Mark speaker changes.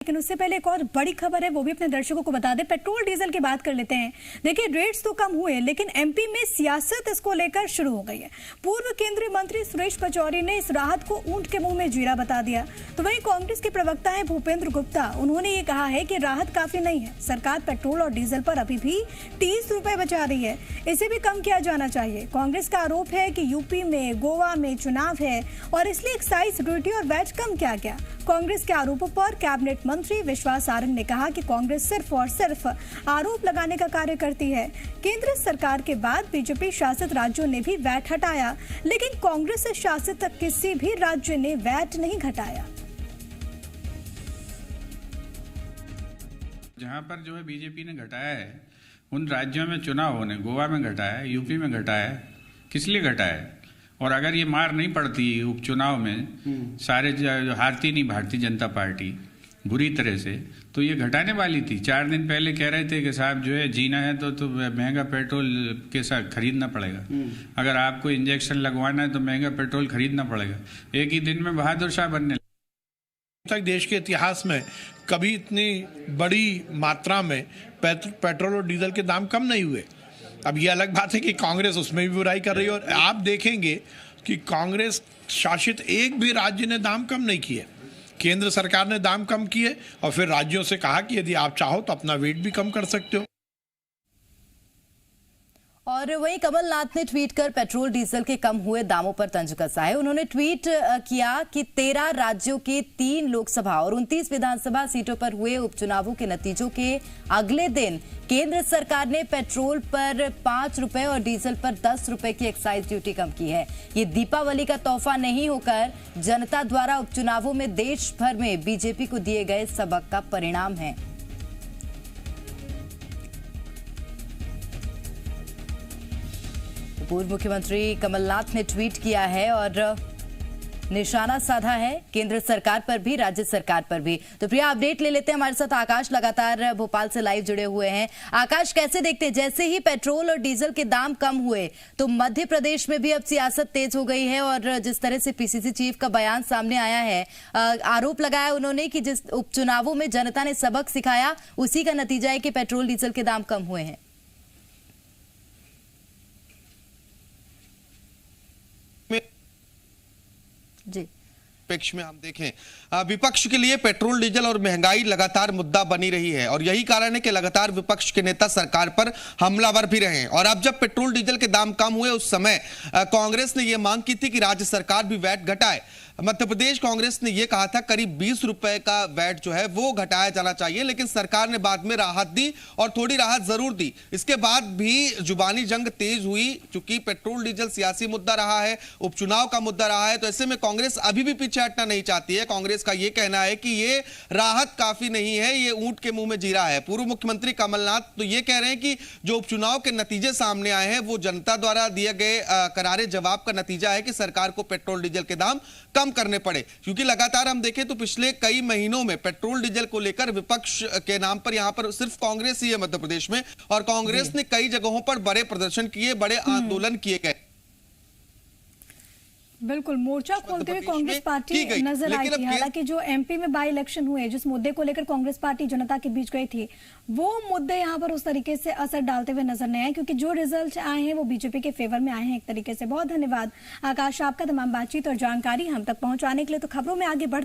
Speaker 1: लेकिन उससे पहले एक और बड़ी खबर है, वो भी अपने दर्शकों को बता दें। पेट्रोल डीजल की बात कर लेते हैं। देखिए, रेट्स तो कम हुए लेकिन एमपी में सियासत इसको लेकर शुरू हो गई है। पूर्व केंद्रीय मंत्री सुरेश पचौरी ने इस राहत को ऊंट के मुंह में जीरा बता दिया। तो वहीं कांग्रेस के प्रवक्ता है भूपेंद्र गुप्ता, उन्होंने ये कहा है कि राहत काफी नहीं है, सरकार पेट्रोल और डीजल पर अभी भी 30 रुपए बचा रही है, इसे भी कम किया जाना चाहिए। कांग्रेस का आरोप है कि यूपी में, गोवा में चुनाव है और इसलिए एक्साइज ड्यूटी और वैट कम किया गया। कांग्रेस के आरोपों पर कैबिनेट मंत्री विश्वास सारंग ने कहा कि कांग्रेस सिर्फ और सिर्फ आरोप लगाने का कार्य करती है। केंद्र सरकार के बाद बीजेपी शासित राज्यों ने भी वैट हटाया, लेकिन कांग्रेस शासित किसी भी राज्य ने वैट नहीं घटाया।
Speaker 2: जहां पर जो है बीजेपी ने घटाया है, उन राज्यों में चुनाव होने, गोवा में घटाया है, यूपी में घटाया है, किस लिए घटाया है? और अगर ये मार नहीं पड़ती उपचुनाव में, सारे हारती नहीं भारतीय जनता पार्टी बुरी तरह से, तो ये घटाने वाली थी। 4 दिन पहले कह रहे थे कि साहब जो है जीना है तो महंगा पेट्रोल के साथ खरीदना पड़ेगा, अगर आपको इंजेक्शन लगवाना है तो महंगा पेट्रोल खरीदना पड़ेगा। एक ही दिन में बहादुर शाह बनने
Speaker 3: तक देश के इतिहास में कभी इतनी बड़ी मात्रा में पेट्रोल और डीजल के दाम कम नहीं हुए। अब ये अलग बात है कि कांग्रेस उसमें भी बुराई कर रही है, और आप देखेंगे कि कांग्रेस शासित एक भी राज्य ने दाम कम नहीं किए। केंद्र सरकार ने दाम कम किए और फिर राज्यों से कहा कि यदि आप चाहो तो अपना वेट भी कम कर सकते हो।
Speaker 4: और वहीं कमलनाथ ने ट्वीट कर पेट्रोल डीजल के कम हुए दामों पर तंज कसा है। उन्होंने ट्वीट किया कि 13 राज्यों के 3 लोकसभा और 29 विधानसभा सीटों पर हुए उपचुनावों के नतीजों के अगले दिन केंद्र सरकार ने पेट्रोल पर 5 रुपए और डीजल पर 10 रुपए की एक्साइज ड्यूटी कम की है। ये दीपावली का तोहफा नहीं होकर जनता द्वारा उपचुनावों में देश भर में बीजेपी को दिए गए सबक का परिणाम है। पूर्व मुख्यमंत्री कमलनाथ ने ट्वीट किया है और निशाना साधा है केंद्र सरकार पर भी, राज्य सरकार पर भी। तो प्रिया, अपडेट ले लेते हैं। हमारे साथ आकाश लगातार भोपाल से लाइव जुड़े हुए हैं। आकाश, कैसे देखते हैं, जैसे ही पेट्रोल और डीजल के दाम कम हुए तो मध्य प्रदेश में भी अब सियासत तेज हो गई है, और जिस तरह से पीसीसी चीफ का बयान सामने आया है, आरोप लगाया उन्होंने कि जिस उपचुनावों में जनता ने सबक सिखाया, उसी का नतीजा है कि पेट्रोल डीजल के दाम कम हुए हैं। जी,
Speaker 5: विपक्ष में हम देखें, विपक्ष के लिए पेट्रोल डीजल और महंगाई लगातार मुद्दा बनी रही है, और यही कारण है कि लगातार विपक्ष के नेता सरकार पर हमलावर भी रहे। और अब जब पेट्रोल डीजल के दाम कम हुए, उस समय कांग्रेस ने यह मांग की थी कि राज्य सरकार भी वैट घटाए। मध्य प्रदेश कांग्रेस ने यह कहा था करीब 20 रुपए का वैट जो है वो घटाया जाना चाहिए, लेकिन सरकार ने बाद में राहत दी, और थोड़ी राहत जरूर दी। इसके बाद भी जुबानी जंग तेज हुई, चूंकि पेट्रोल डीजल सियासी मुद्दा रहा है, उपचुनाव का मुद्दा रहा है, तो ऐसे में कांग्रेस अभी भी पीछे हटना नहीं चाहती है। कांग्रेस का यह कहना है कि ये राहत काफी नहीं है, ये ऊंट के मुंह में जीरा है। पूर्व मुख्यमंत्री कमलनाथ तो ये कह रहे हैं कि जो उपचुनाव के नतीजे सामने आए हैं वो जनता द्वारा दिए गए करारे जवाब का नतीजा है कि सरकार को पेट्रोल डीजल के दाम कम करने पड़े। क्योंकि लगातार हम देखें तो पिछले कई महीनों में पेट्रोल डीजल को लेकर विपक्ष के नाम पर यहां पर सिर्फ कांग्रेस ही है मध्य प्रदेश में, और कांग्रेस ने कई जगहों पर बड़े प्रदर्शन किए, बड़े आंदोलन किए गए।
Speaker 1: बिल्कुल, मोर्चा खोलते हुए कांग्रेस पार्टी नजर आई थी। हालांकि जो एमपी में बाई इलेक्शन हुए, जिस मुद्दे को लेकर कांग्रेस पार्टी जनता के बीच गई थी, वो मुद्दे यहां पर उस तरीके से असर डालते हुए नजर नहीं आए, क्योंकि जो रिजल्ट आए हैं वो बीजेपी के फेवर में आए हैं एक तरीके से। बहुत धन्यवाद आकाश आपका तमाम बातचीत और जानकारी हम तक पहुंचाने के लिए। तो खबरों में आगे बढ़